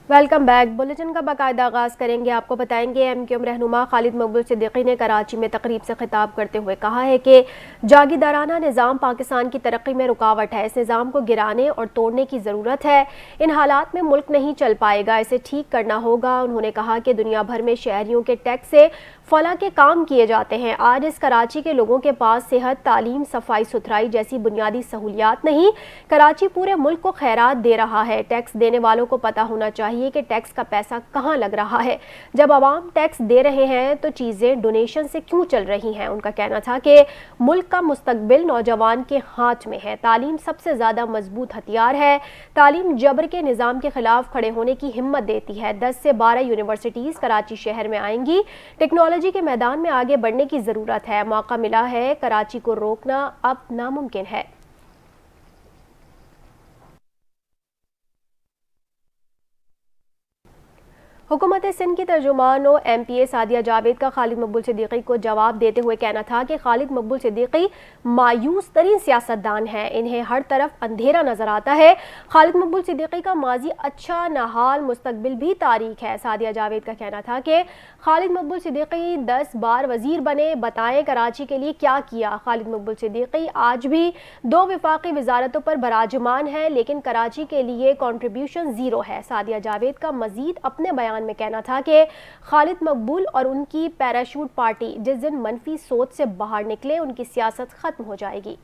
Welcome back. Bulletin का बाकायदा आगाज़ करेंगे। आपको बताएंगे एमक्यूएम रहनुमा खालिद मकबूल सिद्दीकी ने कराची में तकरीब से खिताब करते हुए कहा है कि जागीरदाराना निज़ाम पाकिस्तान की तरक्की में रुकावट है। इस निज़ाम को गिराने और तोड़ने की ज़रूरत है। इन हालात में मुल्क नहीं चल पाएगा, इसे ठीक करना होगा। उन्होंने कहा कि दुनिया भर में शहरियों के टैक्स से फला के काम किए जाते हैं। आज इस कराची के लोगों के पास सेहत, तालीम, सफाई सुथराई जैसी बुनियादी सहूलियात नहीं। कराची पूरे मुल्क को खैरात दे रहा है। टैक्स देने वालों को पता होना चाहिए कि टैक्स का पैसा कहाँ लग रहा है। जब आवाम टैक्स दे रहे हैं तो चीज़ें डोनेशन से क्यों चल रही हैं। उनका कहना था कि मुल्क का मुस्तकबिल नौजवान के हाथ में है। तालीम सबसे ज़्यादा मजबूत हथियार है। तालीम जबर के निज़ाम के खिलाफ खड़े होने की हिम्मत देती है। 10 से 12 यूनिवर्सिटीज़ कराची शहर में आएंगी। टेक्नोलॉजी के मैदान में आगे बढ़ने की ज़रूरत है। मौका मिला है, कराची को रोकना अब नामुमकिन है। हुकूमत सिंध की तर्जुमान और MPA सादिया जावेद का खालिद मकबूल सिद्दीकी को जवाब देते हुए कहना था कि खालिद मकबूल सिद्दीकी मायूस तरीन सियासतदान है। इन्हें हर तरफ अंधेरा नजर आता है। खालिद मकबूल सिद्दीकी का माजी अच्छा न हाल, मुस्तकबिल भी तारीख है। सादिया जावेद का कहना था कि खालिद मकबूल सिद्दीकी 10 बार वजीर बने, बताएं कराची के लिए क्या किया। खालिद मकबूल सिद्दीकी आज भी 2 विफाकी वजारतों पर बराजमान है, लेकिन कराची के लिए कॉन्ट्रीब्यूशन ज़ीरो है। सादिया जावेद का मजीद अपने बयान में कहना था कि खालिद मकबूल और उनकी पैराशूट पार्टी जिस दिन मनफी सोच से बाहर निकले, उनकी सियासत खत्म हो जाएगी।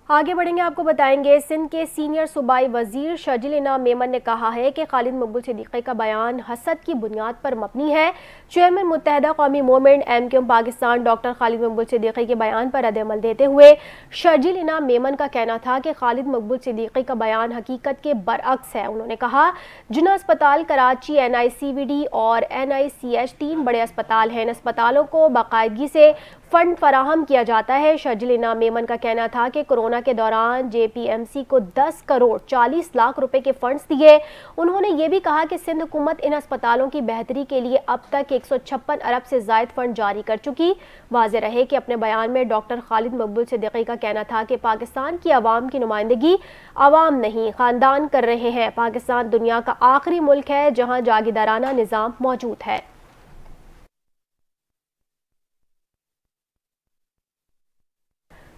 आगे बढ़ेंगे, आपको बताएंगे सिंध के सीनियर सूबाई वजीर शर्जिल इनाम मेमन ने कहा है कि खालिद मकबूल सिद्दीकी का बयान हसद की बुनियाद पर मबनी है। चेयरमैन मुत्तहदा कौमी movement MQM Pakistan doctor Khalid मकबूल सिद्दीकी के बयान पर रद्द-ए-अमल देते हुए शर्जिल इनाम मेमन का कहना था कि खालिद मकबूल सिद्दीकी का बयान हकीकत के बरअक्स है। उन्होंने कहा, जिना अस्पताल कराची, NICVD और NICH 3 बड़े अस्पताल हैं। इन अस्पतालों को बाकायदगी से फंड फराहम किया जाता है। शर्जिल इनाम मेमन का कहना था कि कोरोना के दौरान JPMC को 10 करोड़ 40 लाख रुपए के फंड्स दिए। उन्होंने ये भी कहा कि सिंध हुकूमत इन अस्पतालों की बेहतरी के लिए अब तक 156 अरब से जायद फंड जारी कर चुकी। वाज़ेह रहे कि अपने बयान में डॉक्टर खालिद मकबूल सिद्दीकी का कहना था कि पाकिस्तान की आवाम की नुमाइंदगी आवाम नहीं, खानदान कर रहे हैं। पाकिस्तान दुनिया का आखिरी मुल्क है जहाँ जागीरदाराना निज़ाम मौजूद है।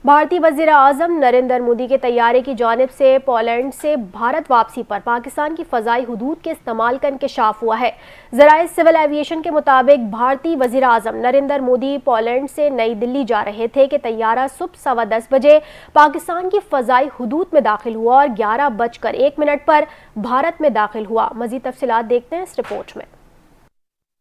भारतीय वज़ीर आज़म नरेंद्र मोदी के तैयारे की जानिब से पोलैंड से भारत वापसी पर पाकिस्तान की फ़ज़ाई हुदूद के इस्तेमाल का इंकशाफ हुआ है। ज़राए सिविल एविएशन के मुताबिक भारतीय वज़ीर आज़म नरेंद्र मोदी पोलैंड से नई दिल्ली जा रहे थे कि तैयारा सुबह 10:15 बजे पाकिस्तान की फ़ज़ाई हुदूद में दाखिल हुआ और 11:01 पर भारत में दाखिल हुआ। मज़ीद तफ़सीलात देखते हैं इस रिपोर्ट में।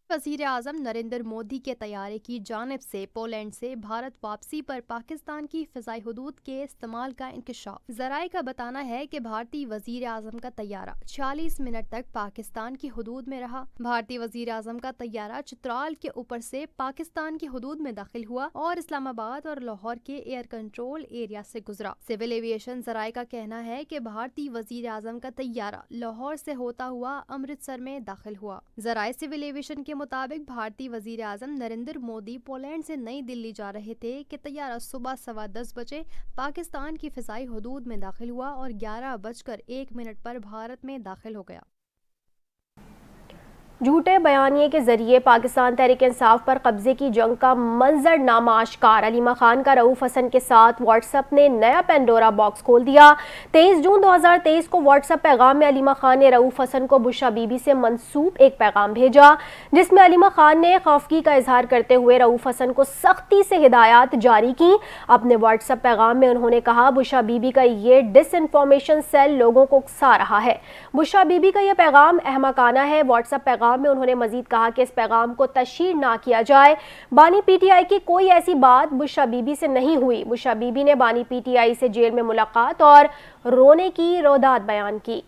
वज़ीर आज़म नरेंद्र मोदी के तैयारे की जानिब से पोलैंड से भारत वापसी पर पाकिस्तान की फ़ज़ाई हुदूद के इस्तेमाल का इंकशाफ। ज़राए का बताना है कि भारतीय वज़ीर आज़म का तैयारा 46 मिनट तक पाकिस्तान की हुदूद में रहा। भारतीय वज़ीर आज़म का तैयारा चित्राल के ऊपर से पाकिस्तान की हुदूद में दाखिल हुआ और इस्लामाबाद और लाहौर के एयर कंट्रोल एरिया से गुजरा। सिविल एविएशन ज़राए का कहना है कि भारतीय वज़ीर आज़म का तैयारा लाहौर से होता हुआ अमृतसर में दाखिल हुआ। ज़राए सिविल एविएशन के मुताबिक भारतीय वज़ीर आज़म नरेंद्र मोदी पोलैंड से नई दिल्ली जा रहे थे कि तैयारा सुबह 10:15 बजे पाकिस्तान की फ़िज़ाई हुदूद में दाखिल हुआ और 11:01 पर भारत में दाखिल हो गया। झूठे बयानिए के जरिए पाकिस्तान तहरीक इंसाफ पर कब्जे की जंग का मंजरनामा आश्कार। अलीमा खान का रऊफ हसन के साथ व्हाट्सएप ने नया पेंडोरा बॉक्स खोल दिया। 23 जून 2023 को व्हाट्सएप पैगाम में अलीमा खान ने रऊफ हसन को बुशरा बीबी से मंसूब एक पैगाम भेजा, जिसमें अलीमा खान ने खौफगी का इजहार करते हुए रऊफ हसन को सख्ती से हिदायत जारी की। अपने व्हाट्सएप पैगाम में उन्होंने कहा, बुशरा बीबी का ये डिसइंफॉर्मेशन सेल लोगों को उकसा रहा है। बुशरा बीबी का यह पैगाम अहमकाना है। व्हाट्सएप पैगाम में उन्होंने मजीद कहा कि इस पैगाम को तशहीर ना किया जाए। बानी PTI की कोई ऐसी बात बुशरा बीबी से नहीं हुई। बुशरा बीबी ने बानी PTI से जेल में मुलाकात और रोने की रोदात बयान की।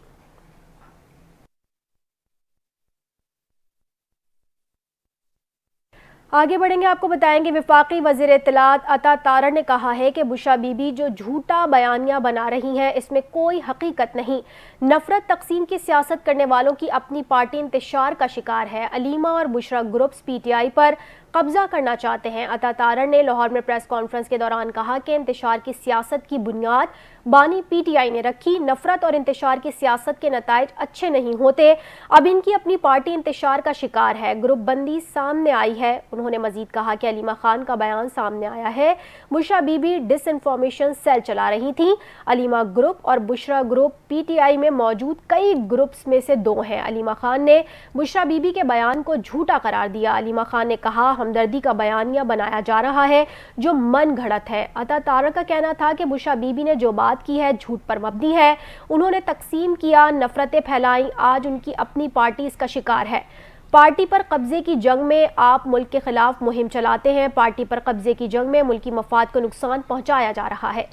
आगे बढ़ेंगे, आपको बताएंगे विफाकी वज़ीर इत्तलात अता तारड़ ने कहा है कि बुशरा बीबी जो झूठा बयानिया बना रही हैं, इसमें कोई हकीकत नहीं। नफरत तकसीम की सियासत करने वालों की अपनी पार्टी इंतशार का शिकार है। अलीमा और बुशरा ग्रुप्स पीटीआई पर कब्जा करना चाहते हैं। अता तारड़ ने लाहौर में प्रेस कॉन्फ्रेंस के दौरान कहा कि इंतशार की सियासत की बुनियाद बानी पीटीआई ने रखी। नफरत और इंतशार की सियासत के नताइज अच्छे नहीं होते। अब इनकी अपनी पार्टी इंतशार का शिकार है। ग्रुप बंदी सामने आई है। उन्होंने मजीद कहा कि अलीमा खान का बयान सामने आया है। बुशरा बीबी डिसइंफॉर्मेशन सेल चला रही थी। अलीमा ग्रुप और बुशरा ग्रुप पीटीआई में मौजूद कई ग्रुप्स में से दो हैं। अलीमा खान ने बुशरा बीबी के बयान को झूठा करार दिया। अलीमा खान ने कहा हमदर्दी का बयानिया बनाया जा रहा है जो मन घड़त है। अता तारड़ का कहना था कि बुशरा बीबी ने जो बात की है झूठ पर मबनी है। उन्होंने तकसीम किया, नफरतें फैलाई। आज उनकी अपनी पार्टी इसका शिकार है। पार्टी पर कब्जे की जंग में आप मुल्क के खिलाफ मुहिम चलाते हैं। पार्टी पर कब्जे की जंग में मुल्की मफाद को नुकसान पहुंचाया जा रहा है।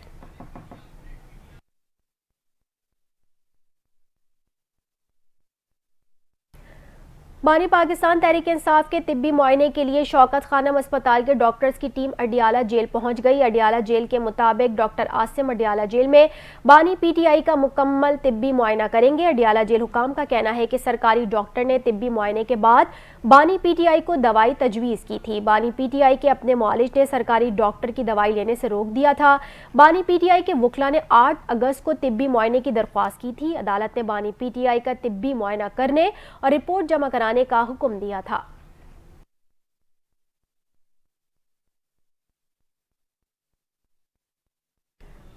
बानी पाकिस्तान तहरीक इंसाफ के तिब्बी मुआयने के लिए शौकत खानम अस्पताल के डॉक्टर्स की टीम अडियाला जेल पहुंच गई। अडियाला जेल के मुताबिक डॉक्टर आसिम अडियाला जेल में बानी पीटीआई का मुकम्मल तिब्बी मुआयना करेंगे। अडियाला जेल हुकाम का कहना है कि सरकारी डॉक्टर ने तिब्बी मुआयने के बाद बानी पीटीआई को दवाई तजवीज़ की थी। बानी पीटीआई के अपने मुआलिज ने सरकारी डॉक्टर की दवाई लेने से रोक दिया था। बानी पीटीआई के वकला ने 8 अगस्त को तिब्बी मुआयने की दरख्वास्त की थी। अदालत ने बानी पीटीआई का तिब्बी मुआयना करने और रिपोर्ट जमा कराने का हुक्म दिया था।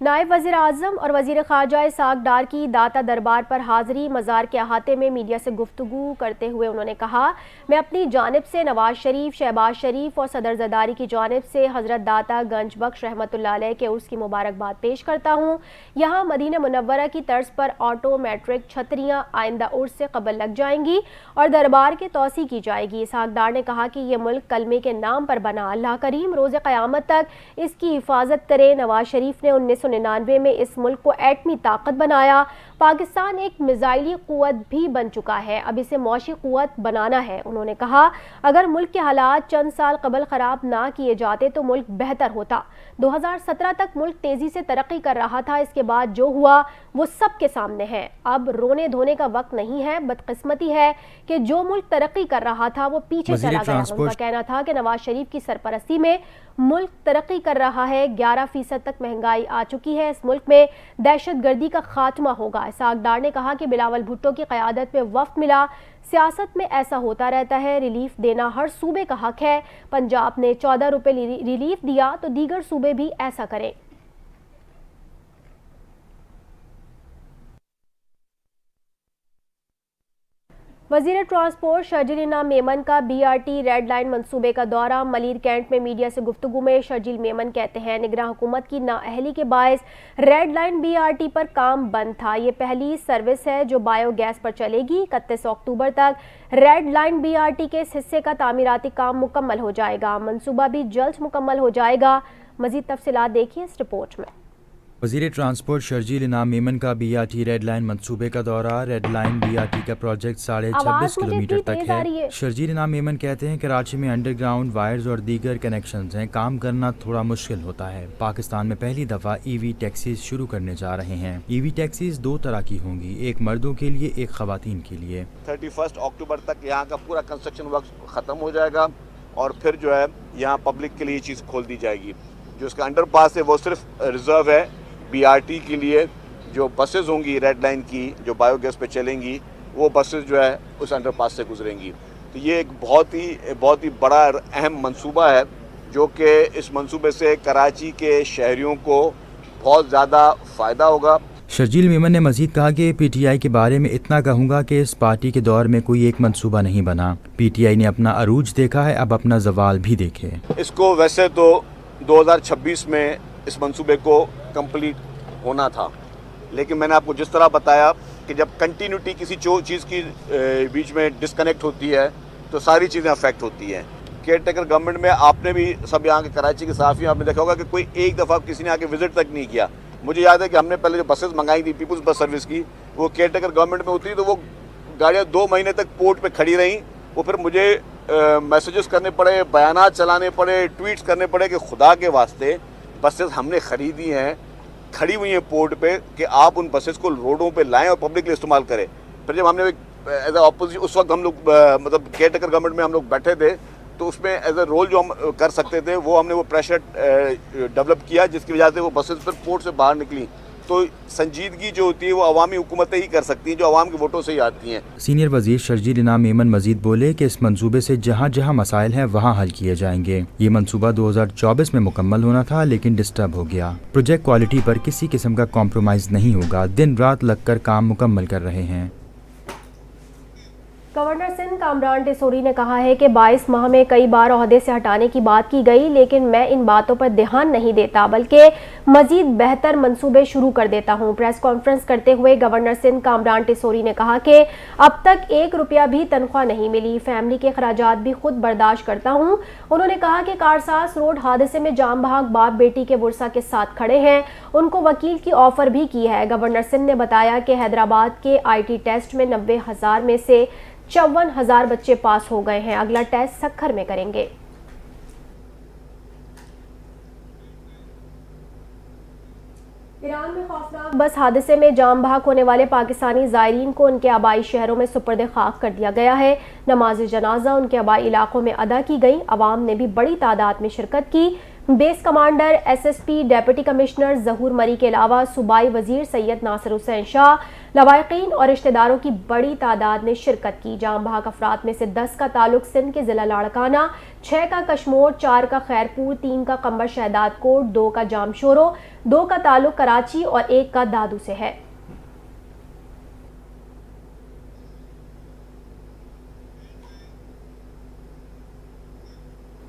नायब वज़ीर आज़म और वज़ीर ख़ारजा इसहाक़ डार की दाता दरबार पर हाज़िरी। मज़ार के अहाते में मीडिया से गुफ्तगू करते हुए उन्होंने कहा, मैं अपनी जानिब से नवाज शरीफ, शहबाज शरीफ और सदर ज़रदारी की जानिब से हज़रत दाता गंज बख्श रहमतुल्लाह अलैह के उर्स की मुबारकबाद पेश करता हूँ। यहाँ मदीना मुनव्वरा की तर्ज पर ऑटोमेट्रिक छतरियाँ आइंदा उर्स से कबल लग जाएंगी और दरबार के तोसी की जाएगी। इसहाक़ डार ने कहा कि यह मुल्क कलमे के नाम पर बना। अल्लाह करीम रोज़ क़यामत तक इसकी हिफाजत करे। नवाज शरीफ ने 1999 में इस मुल्क को एटमी ताकत बनाया। पाकिस्तान एक मिसाइली कुव्वत भी बन चुका है, अब इसे मौशी कुव्वत बनाना है। उन्होंने कहा, अगर मुल्क के हालात चंद साल कबल ख़राब ना किए जाते तो मुल्क बेहतर होता। 2017 तक मुल्क तेज़ी से तरक्की कर रहा था। इसके बाद जो हुआ वो सबके सामने है। अब रोने धोने का वक्त नहीं है। बदकिस्मती है कि जो मुल्क तरक्की कर रहा था वो पीछे चला गया। उनका कहना था कि नवाज शरीफ की सरपरस्ती में मुल्क तरक्की कर रहा है। 11% तक महंगाई आ चुकी है। इस मुल्क में दहशतगर्दी का खात्मा होगा। इसहाक़ डार ने कहा कि बिलावल भुट्टो की क़यादत में वफ़्त मिला। सियासत में ऐसा होता रहता है। रिलीफ देना हर सूबे का हक है। पंजाब ने 14 रुपये रिलीफ दिया तो दीगर सूबे भी ऐसा करें। वज़ीर ट्रांसपोर्ट शर्जील इनाम मेमन का बीआरटी रेड लाइन मंसूबे का दौरा। मलीर कैंट में मीडिया से गुफ्तगू में शर्जील मेमन कहते हैं, निगरान हुकूमत की नाअहली के बायस रेड लाइन बीआरटी पर काम बंद था। ये पहली सर्विस है जो बायोगैस पर चलेगी। 31 अक्टूबर तक रेड लाइन बीआरटी के इस हिस्से का तामीराती काम मुकम्मल हो जाएगा। मंसूबा भी जल्द मुकम्मल हो जाएगा। मज़ीद तफसीलात देखिए इस रिपोर्ट में। वज़ीर ट्रांसपोर्ट शर्जील इनाम मेमन का बीआरटी रेड लाइन मंसूबे का दौरा। रेड लाइन बीआरटी का प्रोजेक्ट 26.5 किलोमीटर तक है। शर्जील इनाम मेमन कहते हैं कराची में अंडरग्राउंड वायर्स और दीगर कनेक्शंस हैं, काम करना थोड़ा मुश्किल होता है। पाकिस्तान में पहली दफ़ा ईवी टैक्सीज शुरू करने जा रहे हैं। ईवी टैक्सीज 2 तरह की होंगी, एक मर्दों के लिए, एक ख़वातीन के लिए। 31 अक्टूबर तक यहाँ का पूरा कंस्ट्रक्शन वर्क ख़त्म हो जाएगा और फिर जो है यहाँ पब्लिक के लिए चीज़ खोल दी जाएगी। जो इसका अंडरपास है वो सिर्फ रिजर्व है बीआरटी के लिए। जो बसेस होंगी रेड लाइन की जो बायोगैस पे चलेंगी वो बसेस जो है उस अंडरपास से गुजरेंगी। तो ये एक बहुत ही बड़ा अहम मंसूबा है जो कि इस मंसूबे से कराची के शहरियों को बहुत ज़्यादा फ़ायदा होगा। शर्जील मेमन ने मजीद कहा कि पीटीआई के बारे में इतना कहूँगा कि इस पार्टी के दौर में कोई एक मंसूबा नहीं बना। पीटीआई ने अपना अरूज देखा है, अब अपना जवाल भी देखे। इसको वैसे तो 2026 में इस मंसूबे को कंप्लीट होना था, लेकिन मैंने आपको जिस तरह बताया कि जब कंटिन्यूटी किसी चीज़ की बीच में डिस्कनेक्ट होती है तो सारी चीज़ें अफेक्ट होती हैं। केयर टेकर गवर्नमेंट में आपने भी सब यहाँ के कराची के सहाफ़ी आपने देखा होगा कि कोई एक दफ़ा किसी ने आके विजिट तक नहीं किया। मुझे याद है कि हमने पहले जो बसेस मंगाई थी पीपल्स बस सर्विस की, वो केयर टेकर गवर्नमेंट में उतरी तो वो गाड़ियाँ 2 महीने तक पोर्ट पे खड़ी रहीं। वो फिर मुझे मैसेजेस करने पड़े, बयानात चलाने पड़े, ट्वीट्स करने पड़े कि खुदा के वास्ते बसेस हमने ख़रीदी हैं खड़ी हुई हैं पोर्ट पे कि आप उन बसेस को रोडों पे लाएं और पब्लिकली इस्तेमाल करें। फिर जब हमने एज ए ऑपोजिशन उस वक्त हम लोग मतलब केयर टेकर गवर्नमेंट में हम लोग बैठे थे, तो उसमें एज ए रोल जो हम कर सकते थे वो हमने वो प्रेशर डेवलप किया, जिसकी वजह से वो बसेस फिर पोर्ट से बाहर निकली। तो संजीदगी जो होती है वो अवामी हुकूमतें ही कर सकती हैं, जो अवाम के वोटों से ही आती हैं। सीनियर वजीर शर्जील इनाम मेमन मजीद बोले कि इस मंसूबे से जहाँ जहाँ मसाइल हैं वहाँ हल किए जाएंगे। ये मंसूबा 2024 में मुकम्मल होना था लेकिन डिस्टर्ब हो गया। प्रोजेक्ट क्वालिटी पर किसी किस्म का कॉम्प्रोमाइज़ नहीं होगा, दिन रात लगकर काम मुकम्मल कर रहे हैं। गवर्नर सिंध कामरान टिसोरी ने कहा है कि 22 माह में कई बार ओहदे से हटाने की बात की गई, लेकिन मैं इन बातों पर ध्यान नहीं देता बल्कि मजीद बेहतर मंसूबे शुरू कर देता हूं। प्रेस कॉन्फ्रेंस करते हुए गवर्नर सिंध कामरान टिसोरी ने कहा कि अब तक 1 रुपया भी तनख्वाह नहीं मिली, फैमिली के खराजात भी खुद बर्दाश्त करता हूं। उन्होंने कहा कि कारसास रोड हादसे में जाम बहक बाप बेटी के वर्सा के साथ खड़े हैं, उनको वकील की ऑफर भी की है। गवर्नर सिंध ने बताया कि हैदराबाद के IT टेस्ट में 90,000 में से 54,000 बच्चे पास हो गए हैं। अगला टेस्ट सक्खर में करेंगे। ईरान में खौफनाक बस हादसे में जाम बहक होने वाले पाकिस्तानी ज़ायरीन को उनके आबाई शहरों में सुपर्द खाक कर दिया गया है। नमाज जनाजा उनके आबाई इलाकों में अदा की गई। अवाम ने भी बड़ी तादाद में शिरकत की। Base commander SSP deputy commissioner Zahoor Mari के अलावा सूबाई वजीर सैयद नासिर हुसैन शाह, लवाकिन और रिश्तेदारों की बड़ी तादाद ने शिरकत की। जाम बहक अफराद में से 10 का ताल्लुक सिंध के जिला लाड़काना, 6 का कश्मोर, 4 का खैरपुर, 3 का कंबर शहदाद कोट, 2 का जामशोरो, 2 का ताल्लुक कराची और 1 का दादू से है।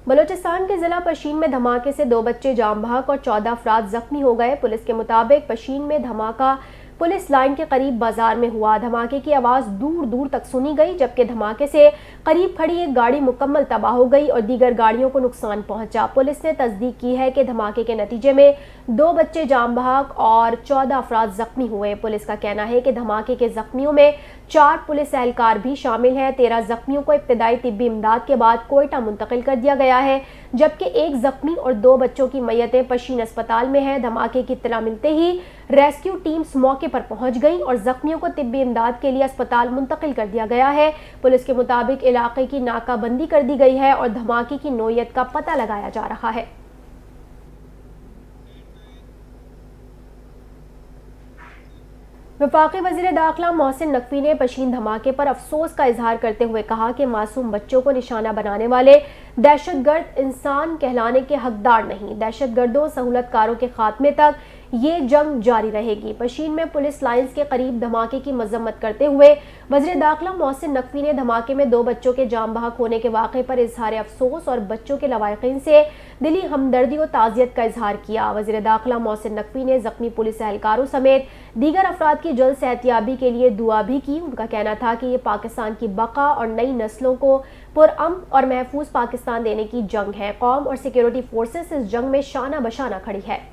बलूचिस्तान के जिला पशीन में धमाके से 2 बच्चे जाम बहक और 14 अफराद जख्मी हो गए। पुलिस के मुताबिक पशीन में धमाका पुलिस लाइन के करीब बाजार में हुआ। धमाके की आवाज दूर दूर तक सुनी गई, जबकि धमाके से करीब खड़ी एक गाड़ी मुकम्मल तबाह हो गई और दीगर गाड़ियों को नुकसान पहुंचा। पुलिस ने तस्दीक की है कि धमाके के नतीजे में 2 बच्चे जाम बहक और 14 अफराद जख्मी हुए। पुलिस का कहना है कि धमाके के जख्मियों में 4 पुलिस एहलकार भी शामिल हैं। 13 जख्मियों को इब्तदाई तिब्बी इमदाद के बाद कोयटा मुंतकिल कर दिया गया है, जबकि 1 जख्मी और 2 बच्चों की मैयतें पशीन अस्पताल में हैं। धमाके की इत्तला मिलते ही रेस्क्यू टीम्स मौके पर पहुंच गई और जख्मियों को तिब्बी इमदाद के लिए अस्पताल मुंतकिल कर दिया गया है। पुलिस के मुताबिक इलाके की नाकाबंदी कर दी गई है और धमाके की नौयत का पता लगाया जा रहा है। वफाकी वज़ीर दाखिला मोहसिन नकवी ने पशीन धमाके पर अफसोस का इजहार करते हुए कहा कि मासूम बच्चों को निशाना बनाने वाले दहशतगर्द इंसान कहलाने के हकदार नहीं। दहशतगर्दों सहूलतकारों के खात्मे तक ये जंग जारी रहेगी। पशीन में पुलिस लाइंस के करीब धमाके की मजम्मत करते हुए वज़ीर दाखिला मोहसिन नकवी ने धमाके में 2 बच्चों के जाम बहक होने के वाक़े पर इजहार अफसोस और बच्चों के लवाकिन से दिली हमदर्दी और ताज़ियत का इजहार किया। वज़ीर दाखिला मोहसिन नकवी ने जख्मी पुलिस एहलकारों समेत दीगर अफराद की जल्द सेहतियाबी के लिए दुआ भी की। उनका कहना था कि ये पाकिस्तान की बका और नई नस्लों को पुरअमन और महफूज पाकिस्तान देने की जंग है। कौम और सिक्योरिटी फोर्सेस इस जंग में शाना बशाना खड़ी है।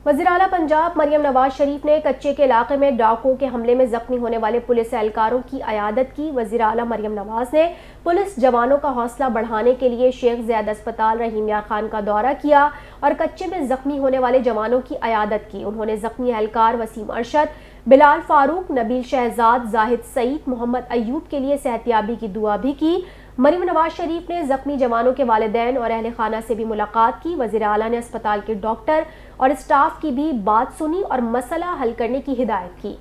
वज़ीर आला पंजाब मरियम नवाज शरीफ ने कच्चे के इलाके में डाकुओं के हमले में जख्मी होने वाले पुलिस एहलकारों की अयादत की। वज़ीर आला मरियम नवाज ने पुलिस जवानों का हौसला बढ़ाने के लिए शेख ज़ैद अस्पताल रहीम यार खान का दौरा किया और कच्चे में जख्मी होने वाले जवानों की अयादत की। उन्होंने जख्मी एहलकार वसीम अरशद, बिलाल फारूक, नबील शहजाद, जाहिद सईद, मोहम्मद अयूब के लिए सेहतियाबी की दुआ भी की। मरियम नवाज शरीफ ने जख्मी जवानों के वालिदैन और अहले खाना से भी मुलाकात की। वज़ीर आला ने अस्पताल के डॉक्टर और स्टाफ की भी बात सुनी और मसला हल करने की हिदायत की।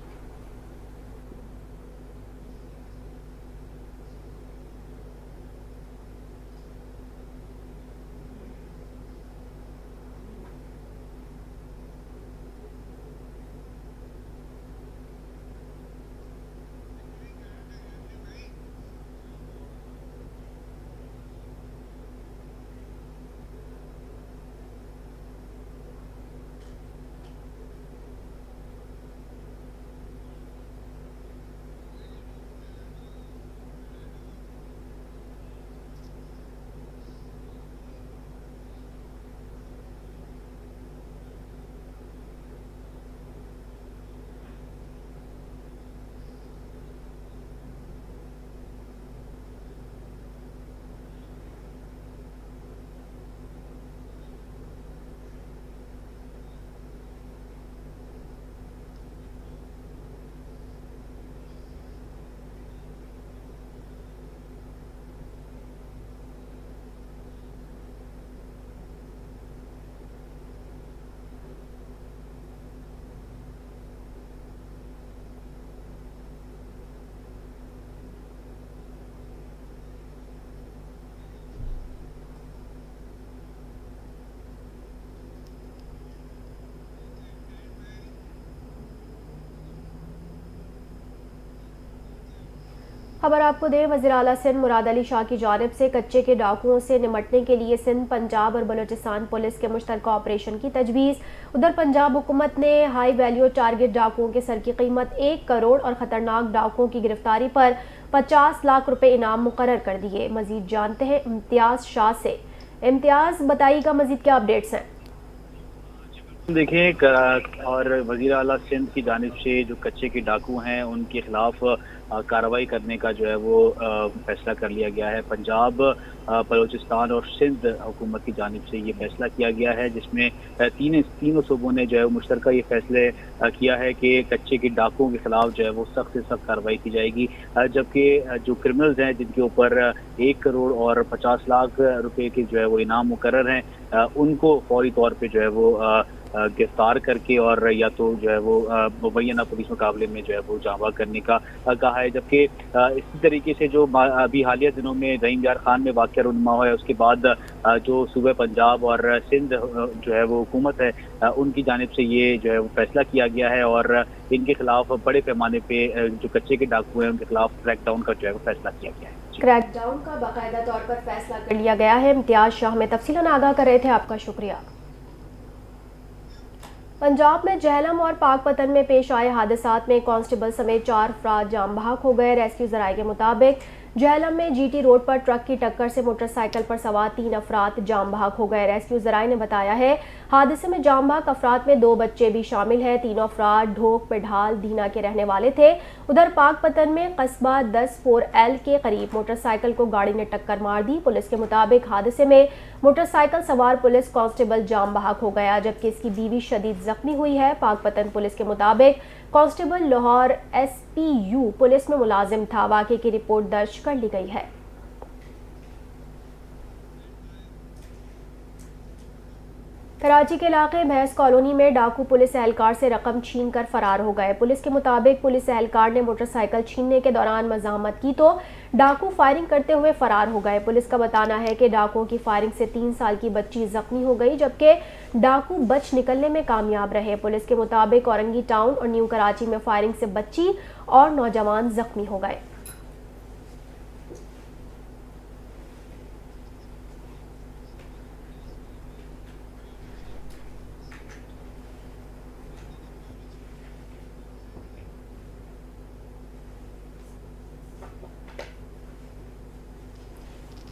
खबर आपको दें, वज़ीर आला सिंध मुराद अली शाह की जानिब से कच्चे के डाकुओं से निपटने के लिए सिंध, पंजाब और बलूचिस्तान पुलिस के मुश्तरका ऑपरेशन की तजवीज़। उधर पंजाब हुकूमत ने हाई वैल्यू टारगेट डाकुओं के सर की कीमत 1 करोड़ और ख़तरनाक डाकुओं की गिरफ्तारी पर 50 लाख रुपए इनाम मुकर्रर कर दिए। मजीद जानते हैं इम्तियाज़ शाह से। इम्तियाज़, बताइएगा मजीद क्या अपडेट्स हैं? देखें, और वज़ीर आला सिंध की जानिब से जो कच्चे के डाकू हैं उनके खिलाफ कार्रवाई करने का जो है वो फैसला कर लिया गया है। पंजाब, बलूचिस्तान और सिंध हुकूमत की जानिब से ये फैसला किया गया है, जिसमें तीनों सूबों ने जो है मुश्तरका ये फैसले किया है कि कच्चे के डाकुओं के खिलाफ जो है वो सख्त से सख्त कार्रवाई की जाएगी। जबकि जो क्रिमिनल्स हैं जिनके ऊपर 1 करोड़ और 50 लाख रुपए के जो है वो इनाम मुकर्रर हैं, उनको फौरी तौर पर जो है वो गिरफ्तार करके और या तो जो है वो मुबैना पुलिस मुकाबले में जो है वो जावा करने का कहा है। जबकि इसी तरीके से जो अभी हालिया दिनों में रहीम यार खान में वाक़या रुनमा हुआ है, उसके बाद जो सूबे पंजाब और सिंध जो है वो हुकूमत है उनकी जानिब से ये जो है वो फैसला किया गया है और इनके खिलाफ बड़े पैमाने पे जो कच्चे के डाकू हैं उनके खिलाफ क्रैकडाउन का जो है वो फैसला किया गया है। क्रैकडाउन का बाकायदा तौर पर फैसला कर लिया गया है। इम्तियाज़ शाह में तफसीलन आगाह कर रहे थे, आपका शुक्रिया। पंजाब में जहलम और पाकपतन में पेश आए हादसात में कांस्टेबल समेत 4 अफराद जाम बहक हो गए। रेस्क्यू ज़राए के मुताबिक जहलम में जीटी रोड पर ट्रक की टक्कर से मोटरसाइकिल पर सवार 3 अफराद जाम बहक हो गए। रेस्क्यू ज़राए ने बताया है हादसे में जाम बहक अफराद में 2 बच्चे भी शामिल हैं। तीनों अफराद ढोक पेढाल दीना के रहने वाले थे। उधर पाकपतन में कस्बा 10-4L के करीब मोटरसाइकिल को गाड़ी ने टक्कर मार दी। पुलिस के मुताबिक हादसे में मोटरसाइकिल सवार पुलिस कांस्टेबल जाम बहक हो गया, जबकि इसकी बीवी शदीद जख्मी हुई है। पाकपतन पुलिस के मुताबिक कांस्टेबल लाहौर SPU पुलिस में मुलाजिम था। वाक़े की रिपोर्ट दर्ज कर ली गई है। कराची के इलाके भैंस कॉलोनी में डाकू पुलिस एहलकार से रकम छीन कर फरार हो गए। पुलिस के मुताबिक पुलिस एहलकार ने मोटरसाइकिल छीनने के दौरान मज़ाहमत की तो डाकू फायरिंग करते हुए फरार हो गए। पुलिस का बताना है कि डाकुओं की फायरिंग से 3 साल की बच्ची जख्मी हो गई, जबकि डाकू बच निकलने में कामयाब रहे। पुलिस के मुताबिक औरंगी टाउन और न्यू कराची में फायरिंग से बच्ची और नौजवान जख्मी हो गए।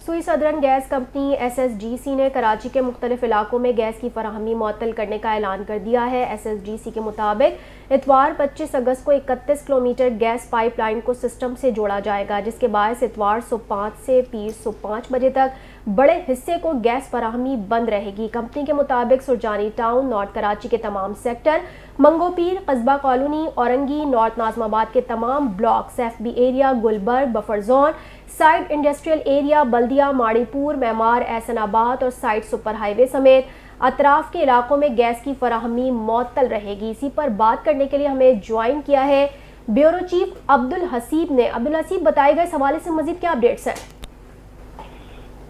सुई सदरन गैस कंपनी SSGC ने कराची के मुख्तलिफ इलाकों में गैस की फराहमी मुअत्तल करने का ऐलान कर दिया है। SSGC के मुताबिक इतवार 25 अगस्त को 31 किलोमीटर गैस पाइपलाइन को सिस्टम से जोड़ा जाएगा, जिसके बायस इतवार सुबह 5 से पीर सुबह 5 बजे तक बड़े हिस्से को गैस फराहमी बंद रहेगी। कंपनी के मुताबिक सुरजानी टाउन, नॉर्थ कराची के तमाम सेक्टर, मंगोपीर, कस्बा कॉलोनी, औरंगी, नॉर्थ नाजमाबाद के तमाम blocks, FB area, Gulberg, buffer zone, site industrial area, Baldia, Mauripur, Memar, Ahsanabad और साइड सुपर हाईवे समेत अतराफ के इलाकों में गैस की फराहमी मुअत्तल रहेगी। इसी पर बात करने के लिए हमें ज्वाइन किया है ब्यूरो चीफ अब्दुल हसीब ने। अब्दुल हसीब, बताएगा इस हवाले से मजीद क्या अपडेट्स हैं?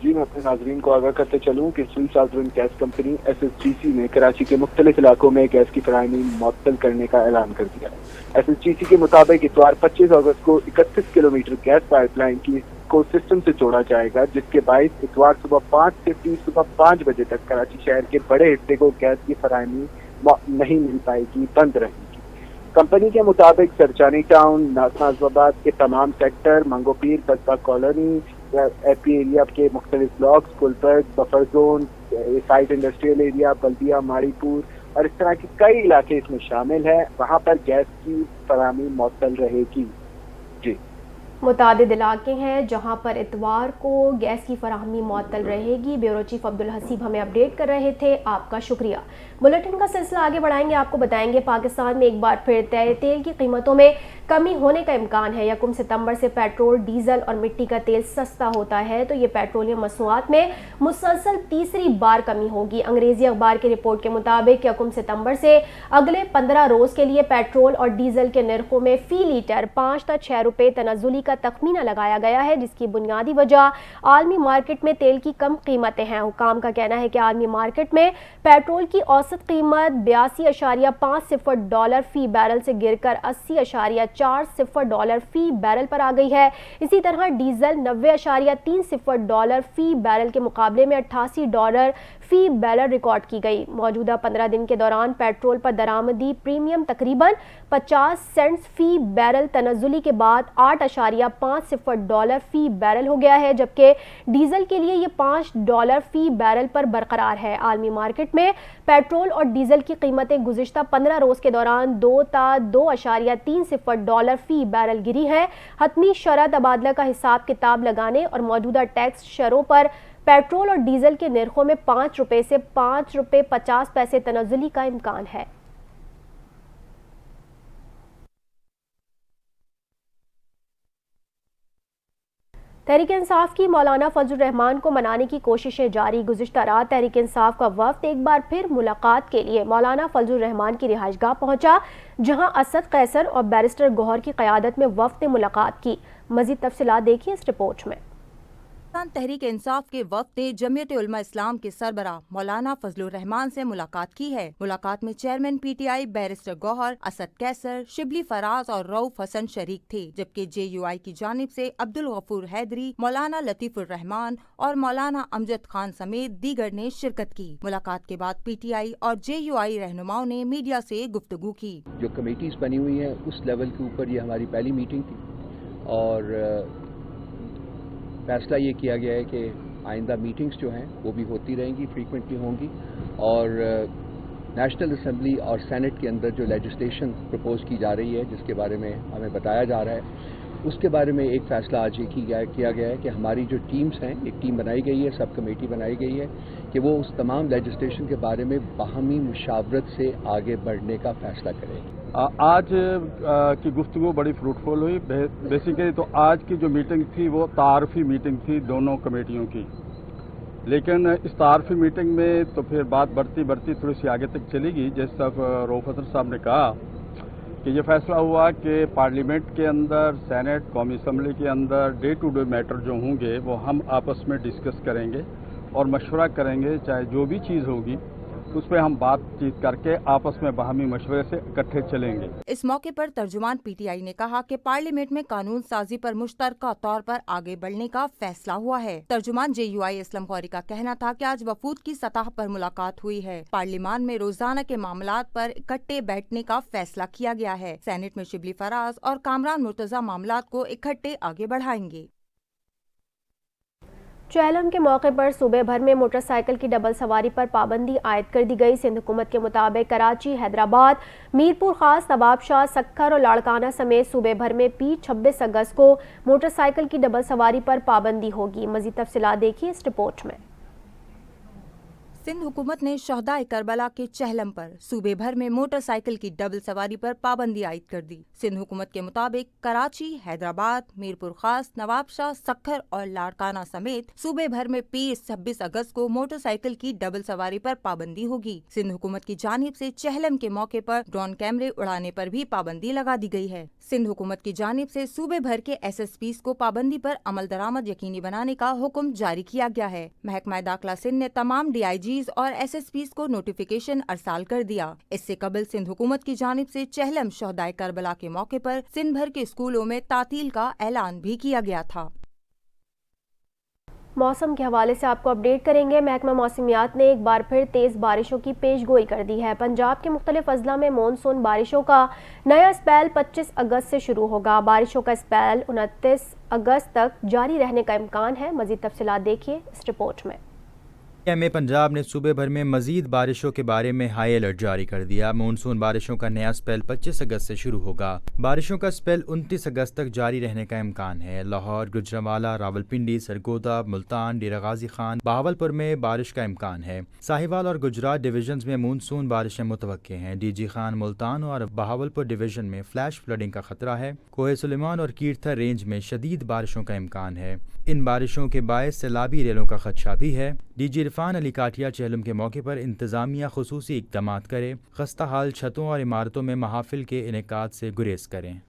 जी, मैं अपने नाजरीन को आगाह करते चलूँ कि सुई सदरन गैस कंपनी SSGC ने कराची के मुख्तलिफ इलाकों में गैस की फराहमी मुअत्तल करने का ऐलान कर दिया है। SSGC के मुताबिक इतवार 25 अगस्त को 31 किलोमीटर गैस पाइपलाइन को सिस्टम से जोड़ा जाएगा, जिसके बायस इतवार सुबह 5 से पीर सुबह 5 बजे तक कराची शहर के बड़े हिस्से को गैस की फराहमी नहीं मिल पाएगी, बंद रहेगी। कंपनी के मुताबिक सरचानी टाउन, नाजमाबाद के तमाम सेक्टर, मंगोपीर, कस्बा कॉलोनी, FB एरिया के मुख्तलिफ blocks, Gulberg, buffer zone, site industrial area, Baldia, Mauripur और इस तरह के कई इलाके इसमें शामिल है। वहाँ पर गैस की फराहमी मुअत्तल रहेगी। जी, मुतादिद इलाके हैं जहां पर इतवार को गैस की फराहमी मुअत्तल रहेगी। ब्यूरो चीफ अब्दुल हसीब हमें अपडेट कर रहे थे, आपका शुक्रिया। बुलेटिन का सिलसिला आगे बढ़ाएंगे, आपको बताएंगे पाकिस्तान में एक बार फिर तेल की कीमतों में कमी होने का इम्कान है। 1 सितंबर से पेट्रोल, डीजल और मिट्टी का तेल सस्ता होता है, तो ये पेट्रोलियम मसनूआत में मुसलसल तीसरी बार कमी होगी। अंग्रेजी अखबार की रिपोर्ट के मुताबिक 1 सितंबर से अगले 15 रोज के लिए पेट्रोल और डीजल के निर्खों में फी लीटर 5 से 6 रुपए तनज़ुली का का तखमीना लगाया गया है, जिसकी बुनियादी वजह आलमी मार्केट में तेल की कम कीमतें हैं। हुकाम का कहना है कि आलमी मार्केट में पेट्रोल की औसत कीमत $82.50 फी बैरल से गिरकर $80.40 फी बैरल पर आ गई है। इसी तरह डीजल $90.30 फी बैरल के मुकाबले में $88 फी बैरल रिकॉर्ड की गई। मौजूदा 15 दिन के दौरान पेट्रोल पर दरामदी प्रीमियम तकरीबन 50 सेंट्स फी बैरल तनज़ुली के बाद $8.50 फी बैरल हो गया है, जबकि डीजल के लिए ये $5 फी बैरल पर बरकरार है। आलमी मार्केट में पेट्रोल और डीजल की कीमतें गुज़िश्ता 15 रोज़ के दौरान $2.30 फी बैरल गिरी है। हतमी शरह तबादला का हिसाब किताब लगाने और मौजूदा टैक्स शरों पर पेट्रोल और डीजल के निर्खों में ₹5 से ₹5.50 तनज़ुली का इम्कान है। तहरीक इंसाफ की मौलाना फजल रहमान को मनाने की कोशिशें जारी। गुज़िश्ता रात तहरीक इंसाफ का वफ्द एक बार फिर मुलाकात के लिए मौलाना फजल रहमान की रिहाइशगाह पहुंचा, जहां असद कैसर और बैरिस्टर गौहर की क़यादत में वफ्द ने मुलाकात की। मज़ीद तफसीलात देखिए इस रिपोर्ट में। तहरीक इंसाफ के वफ्द ने जमीयत उलमा इस्लाम के सरबरा मौलाना फजलुर रहमान से मुलाकात की है। मुलाकात में chairman PTI barrister Gohar, Asad Qaiser, Shibli Faraz और रऊफ हसन शरीक थे, जबकि JUI की जानिब से अब्दुल गफूर हैदरी, मौलाना लतीफुर रहमान और मौलाना अमजद खान समेत दीगर ने शिरकत की। मुलाकात के बाद PTI और JUI रहनुमाओं ने मीडिया से गुफ्तगू की। जो कमेटीज बनी हुई है उस लेवल के ऊपर ये हमारी पहली मीटिंग थी और फैसला ये किया गया है कि आइंदा मीटिंग्स जो हैं वो भी होती रहेंगी, फ्रीक्वेंटली होंगी और नेशनल असेंबली और सेनेट के अंदर जो लेजिस्लेशन प्रपोज की जा रही है, जिसके बारे में हमें बताया जा रहा है, उसके बारे में एक फ़ैसला आज ये किया गया है कि हमारी जो टीम्स हैं, एक टीम बनाई गई है, सब कमेटी बनाई गई है कि वो उस तमाम लेजिस्लेशन के बारे में बाहमी मुशावरत से आगे बढ़ने का फ़ैसला करेगी। आज की गुफ्तगू बड़ी फ्रूटफुल हुई। बेसिकली तो आज की जो मीटिंग थी वो तारफ़ी मीटिंग थी दोनों कमेटियों की, लेकिन इस तारफ़ी मीटिंग में तो फिर बात बढ़ती थोड़ी सी आगे तक चलेगी। जिस तरह रऊफ हसन साहब ने कहा कि ये फैसला हुआ कि पार्लियामेंट के अंदर, सेनेट, कौमी असम्बली के अंदर डे टू डे मैटर जो होंगे वो हम आपस में डिस्कस करेंगे और मशवरा करेंगे, चाहे जो भी चीज़ होगी उस पर हम बातचीत करके आपस में बाहमी मशवरे से इकट्ठे चलेंगे। इस मौके पर तर्जुमान PTI ने कहा कि पार्लियामेंट में कानून साजी पर मुश्तरका तौर पर आगे बढ़ने का फैसला हुआ है। तर्जुमान JUI असलम गौरी का कहना था कि आज वफूद की सतह पर मुलाकात हुई है। पार्लियामान में रोजाना के मामलात पर इकट्ठे बैठने का फैसला किया गया है। सेनेट में शिबली फराज और कामरान मुर्तजा मामलात को इकट्ठे आगे बढ़ाएंगे। चहलम के मौके पर सूबे भर में मोटरसाइकिल की डबल सवारी पर पाबंदी आयद कर दी गई। सिंध हुकूमत के मुताबिक कराची, हैदराबाद, मीरपुर खास, नवाबशाह, सक्खर और लाड़काना समेत सूबे भर में 26 अगस्त को मोटरसाइकिल की डबल सवारी पर पाबंदी होगी। मज़ीद तफसीलात देखिए इस रिपोर्ट में। सिंध हुकूमत ने शहदाए करबला के चहलम पर सूबे भर में मोटरसाइकिल की डबल सवारी पर पाबंदी आयद कर दी। सिंध हुकूमत के मुताबिक कराची, हैदराबाद, मीरपुर खास, नवाबशाह, सक्खर और लाड़काना समेत सूबे भर में 26 अगस्त को मोटरसाइकिल की डबल सवारी पर पाबंदी होगी। सिंध हुकूमत की जानिब से चहलम के मौके पर ड्रोन कैमरे उड़ाने पर भी पाबंदी लगा दी गई है। सिंध हुकूमत की जानिब से सूबे भर के SSPs को पाबंदी पर अमल दरामद यकीनी बनाने का हुक्म जारी किया गया है। महकमा दाखिला सिंध ने तमाम DIGs और SSPs को नोटिफिकेशन अरसाल कर दिया। इससे कबल सिंध हुकूमत की जानिब से चहलम शहदाए करबला के मौके पर सिंध भर के स्कूलों में तातील का ऐलान भी किया गया था। मौसम के हवाले से आपको अपडेट करेंगे। महकमा मौसमियात ने एक बार फिर तेज़ बारिशों की पेशगोई कर दी है। पंजाब के मुख्तलिफ अजला में मानसून बारिशों का नया स्पेल 25 अगस्त से शुरू होगा। बारिशों का स्पेल 29 अगस्त तक जारी रहने का इम्कान है। मज़ीद तफसीलात देखिए इस रिपोर्ट में। में पंजाब ने सूबे भर में मजीद बारिशों के बारे में हाई अलर्ट जारी कर दिया। मानसून बारिशों का नया स्पेल 25 अगस्त से शुरू होगा। बारिशों का स्पेल 29 अगस्त तक जारी रहने का इम्कान है। लाहौर, गुजरांवाला, रावलपिंडी, सरगोदा, मुल्तान, डेरा गाजी खान, बहावलपुर में बारिश का इम्कान है। साहिवाल और गुजरात डिवीजन में मानसून बारिशें मुतवक्के हैं। DG खान, मुल्तान और बहावलपुर डिवीजन में फ्लैश फ्लडिंग का खतरा है। कोहे सुलेमान और कीरथर रेंज में शदीद बारिशों का इम्कान है। इन बारिशों के बायस सैलाबी रेलों का खदशा भी है। DG इरफान अली काठिया चहलम के मौके पर इंतजामिया खुसूसी इक़दामात करे, खस्ता हाल छतों और इमारतों में महाफिल के इनेकाद से गुरेज करें।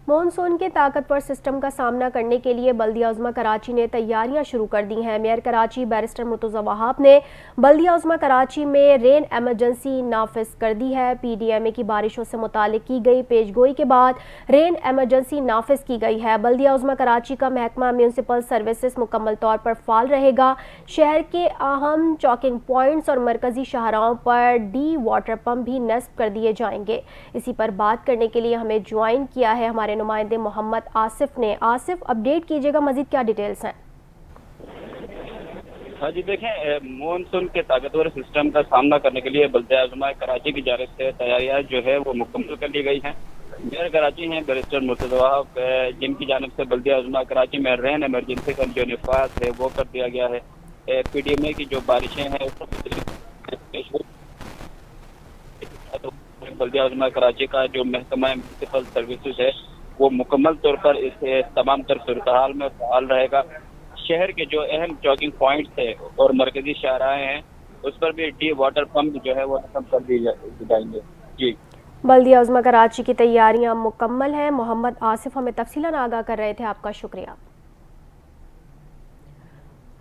मॉनसून के ताकतवर सिस्टम का सामना करने के लिए बल्दिया उज़्मा कराची ने तैयारियां शुरू कर दी हैं। मेयर कराची बैरिस्टर मुर्तज़ा वहाब ने बल्दिया उज़्मा कराची में रेन एमरजेंसी नाफिज कर दी है। PDMA की बारिशों से मुतालिक की गई पेशगोई के बाद रेन एमरजेंसी नाफिज की गई है। बल्दिया उज़्मा कराची का महकमा म्यूनसिपल सर्विसेज मुकम्मल तौर पर फाल रहेगा। शहर के अहम चौकिंग पॉइंट्स और मरकजी शाहराहों पर डी वाटर पंप भी नस्ब कर दिए जाएंगे। इसी पर बात करने के लिए हमें ज्वाइन किया है हमारे नुमाइंदे मोहम्मद आसिफ ने। आसिफ, अपडेट कीजिएगा, मजीद क्या डिटेल्स हैं? हाँ जी, देखें, मॉनसून के ताकतवर सिस्टम का सामना करने के लिए बल्दिया उज़्मा कराची की जानिब से तैयारियां जो है वो मुकम्मल कर ली गई हैं। मेयर कराची हैं बैरिस्टर मुर्तज़ा वहाब, जिनकी जानिब से बल्दिया उज़्मा कराची में रेन एमरजेंसी का जो नफाज है वो कर दिया गया है। PDMA की जो बारिशें हैं बल्दिया उज़्मा कराची का जो महकमा म्यूनसिपल सर्विसेज है वो मुकम्मल तौर पर इस तमाम तर सूरत-हाल में फ़ाल रहेगा। शहर के जो अहम चौकिंग पॉइंट्स है और मरकजी शाहराहें हैं उस पर भी डी वाटर पंप जो है वो नस्ब कर दिए जाएंगे। जी, बल्दिया उज़्मा कराची की तैयारियां मुकम्मल हैं। मोहम्मद आसिफ हमें तफसीलन आगाह कर रहे थे, आपका शुक्रिया।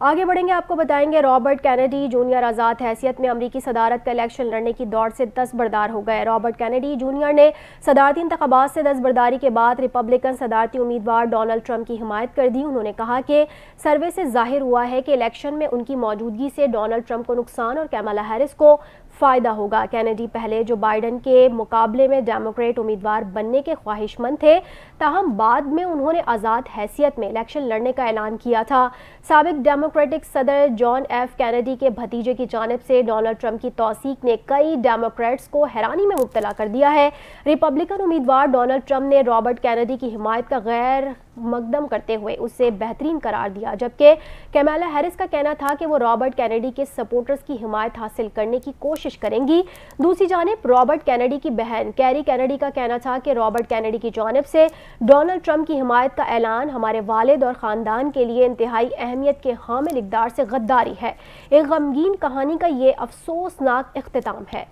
आगे बढ़ेंगे, आपको बताएंगे रॉबर्ट कैनेडी जूनियर आज़ाद हैसियत में अमरीकी सदारत का इलेक्शन लड़ने की दौड़ से दस्तबरदार हो गए। रॉबर्ट कैनेडी जूनियर ने सदारती इंतखाबात से दस्तबरदारी के बाद रिपब्लिकन सदारती उम्मीदवार डोनाल्ड ट्रंप की हिमायत कर दी। उन्होंने कहा कि सर्वे से जाहिर हुआ है कि इलेक्शन में उनकी मौजूदगी से डोनाल्ड ट्रंप को नुकसान और कैमला हैरिस को फ़ायदा होगा। कैनेडी पहले जो बाइडन के मुकाबले में डेमोक्रेट उम्मीदवार बनने के ख्वाहिशमंद थे, ताहम बाद में उन्होंने आज़ाद हैसियत में इलेक्शन लड़ने का ऐलान किया था। साबिक डेमोक्रेटिक सदर जॉन F कैनेडी के भतीजे की जानिब से डोनाल्ड ट्रंप की तौसीक ने कई डेमोक्रेट्स को हैरानी में मुब्तला कर दिया है। रिपब्लिकन उम्मीदवार डोनाल्ड ट्रंप ने रॉबर्ट कैनेडी की हिमायत का गैर मकदम करते हुए उसे बेहतरीन करार दिया, जबकि कैमला हैरिस का कहना था कि वो रॉबर्ट कैनेडी के सपोर्टर्स की हिमायत हासिल करने की कोशिश करेंगी। दूसरी जानिब रॉबर्ट कैनेडी की बहन कैरी कैनेडी का कहना था कि रॉबर्ट कैनेडी की जानिब से डोनाल्ड ट्रंप की हिमायत का ऐलान हमारे वालिद और ख़ानदान के लिए इंतहाई अहमियत के हामिल इक़दार से गद्दारी है। एक गमगीन कहानी का ये अफसोसनाक इख्तिताम है।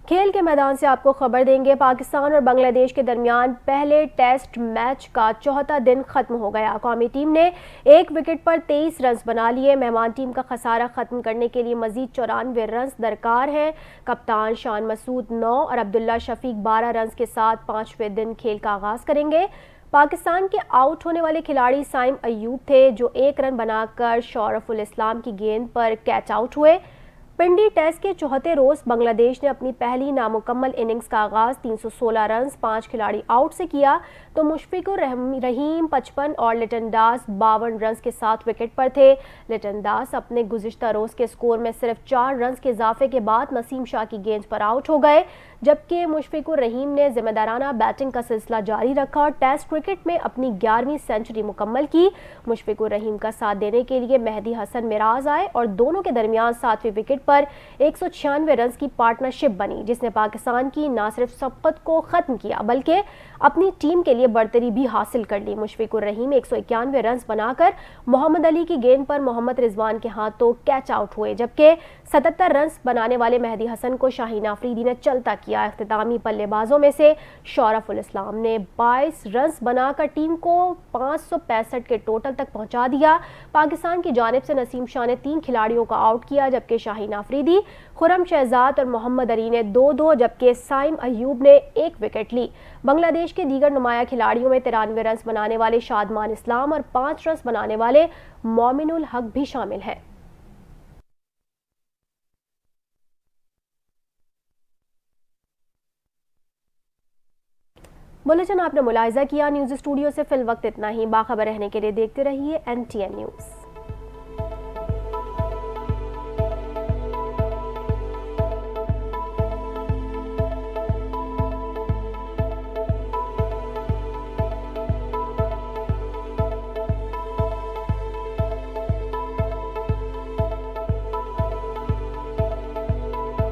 खेल के मैदान से आपको खबर देंगे, पाकिस्तान और बांग्लादेश के दरमियान पहले टेस्ट मैच का चौथा दिन खत्म हो गया। कौमी टीम ने 1 विकेट पर 23 रन बना लिए। मेहमान टीम का खसारा खत्म करने के लिए मजीद 94 रन दरकार हैं। कप्तान शान मसूद 9 और अब्दुल्ला शफीक 12 रन के साथ 5वें दिन खेल का आगाज करेंगे। पाकिस्तान के आउट होने वाले खिलाड़ी साइम अयूब थे, जो 1 रन बनाकर शौरफुल इस्लाम की गेंद पर कैच आउट हुए। पिंडी टेस्ट के चौथे रोज बांग्लादेश ने अपनी पहली नामुकम्मल इनिंग्स का आगाज 316 रन 5 खिलाड़ी आउट से किया, तो मुशफिकुर रहीम 55 और लिटन दास 52 रन के साथ विकेट पर थे। लिटन दास अपने गुज़िश्ता रोज के स्कोर में सिर्फ 4 रन के इजाफे के बाद नसीम शाह की गेंद पर आउट हो गए, जबकि मुशफिकुर रहीम ने जिम्मेदाराना बैटिंग का सिलसिला जारी रखा और टेस्ट क्रिकेट में अपनी 11वीं सेंचुरी मुकम्मल की। मुशफिकुर रहीम का साथ देने के लिए मेहदी हसन मिराज आए और दोनों के दरमियान 7वें विकेट पर 196 रन की पार्टनरशिप बनी, जिसने पाकिस्तान की न सिर्फ सबकत को खत्म किया बल्कि अपनी टीम के लिए बरतरी भी हासिल कर ली। मुशफिकुर रहीम 191 रन बनाकर मोहम्मद अली की गेंद पर मोहम्मद रिजवान के हाथों कैच आउट हुए, जबकि 77 रन बनाने वाले मेहदी हसन को शाहीन आफरीदी ने चलता किया। इख्तितामी बल्लेबाजों में से शौरफुल इस्लाम ने 22 रन बनाकर टीम को 565 के टोटल तक पहुंचा दिया। पाकिस्तान की जानिब से नसीम शाह ने 3 खिलाड़ियों को आउट किया, जबकि शाहीन आफरीदी, खुरम शहजाद और मोहम्मद अली ने 2-2, जबकि साइम अयूब ने 1 विकेट ली। बांग्लादेश के दीगर नुमाया खिलाड़ियों में 93 रन बनाने वाले शादमान इस्लाम और 5 रन बनाने वाले मोमिनुल हक भी शामिल हैं। बुलेटिन आपने मुलाहिजा किया। न्यूज़ स्टूडियो से फिल वक्त इतना ही। बाखबर रहने के लिए देखते रहिए NTN न्यूज़।